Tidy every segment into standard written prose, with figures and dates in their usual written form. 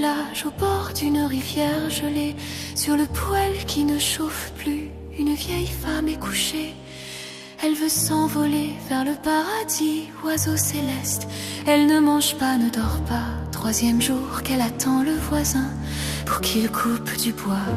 village, au bord d'une rivière gelée, sur le poêle qui ne chauffe plus, une vieille femme est couchée. Elle veut s'envoler vers le paradis, oiseau céleste. Elle ne mange pas, ne dort pas. 3e jour qu'elle attend le voisin pour qu'il coupe du bois.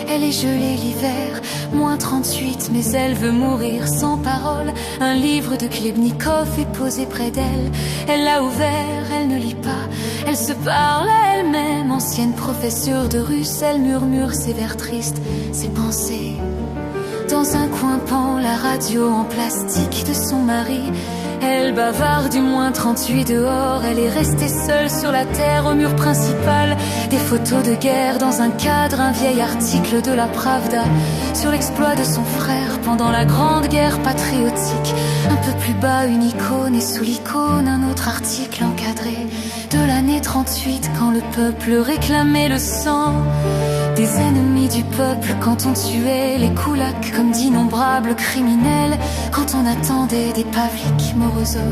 Elle est gelée l'hiver, moins 38, mais elle veut mourir sans parole. Un livre de Klebnikov est posé près d'elle. Elle l'a ouvert, elle ne lit pas. Elle se parle à elle-même, ancienne professeure de russe. Elle murmure ses vers tristes, ses pensées. Dans un coin pend la radio en plastique de son mari. Elle bavarde du moins 38 dehors. Elle est restée seule sur la terre au mur principal. Des photos de guerre dans un cadre, un vieil article de la Pravda sur l'exploit de son frère pendant la grande guerre patriotique. Un peu plus bas, une icône et sous l'icône un autre article encadré de l'année 38 quand le peuple réclamait le sang des ennemis du peuple, quand on tuait les koulaks comme d'innombrables criminels, quand on attendait des Pavlik Morozov.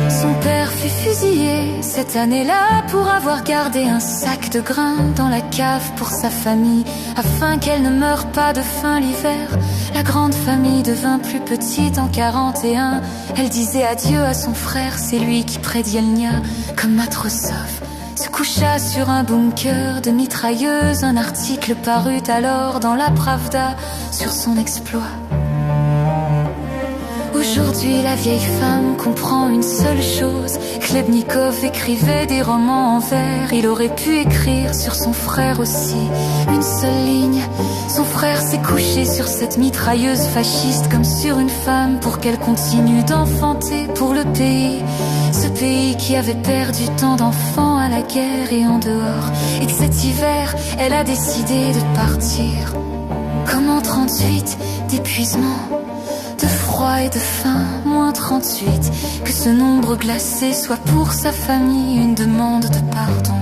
Son père fut fusillé cette année-là pour avoir gardé un sac de grains dans la cave pour sa famille, afin qu'elle ne meure pas de faim l'hiver. La grande famille devint plus petite en 41. Elle disait adieu à son frère, c'est lui qui prédit Elnia comme Matrosov. Se coucha sur un bunker de mitrailleuses. Un article parut alors dans la Pravda sur son exploit. Aujourd'hui la vieille femme comprend une seule chose. Klebnikov écrivait des romans en vers. Il aurait pu écrire sur son frère aussi une seule ligne. Son frère s'est couché sur cette mitrailleuse fasciste comme sur une femme pour qu'elle continue d'enfanter pour le pays. Ce pays qui avait perdu tant d'enfants à la guerre et en dehors. Et que cet hiver, elle a décidé de partir. Comme en 38, d'épuisement, de froid et de faim, moins 38. Que ce nombre glacé soit pour sa famille une demande de pardon.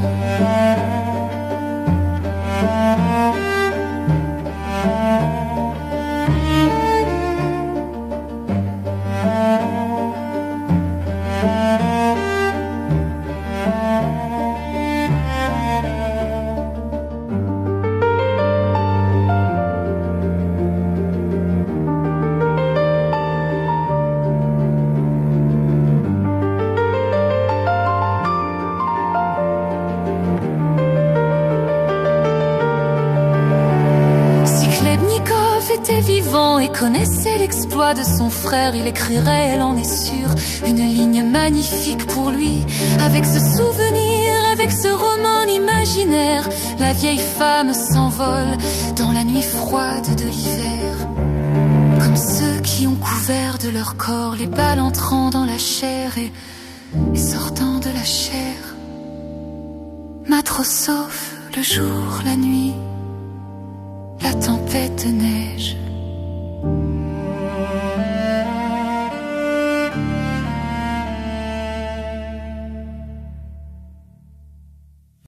Connaissait l'exploit de son frère, il écrirait, elle en est sûre, une ligne magnifique pour lui. Avec ce souvenir, avec ce roman imaginaire, la vieille femme s'envole dans la nuit froide de l'hiver. Comme ceux qui ont couvert de leur corps les balles entrant dans la chair et sortant de la chair. Matrosov, le jour, la nuit, la tempête de neige.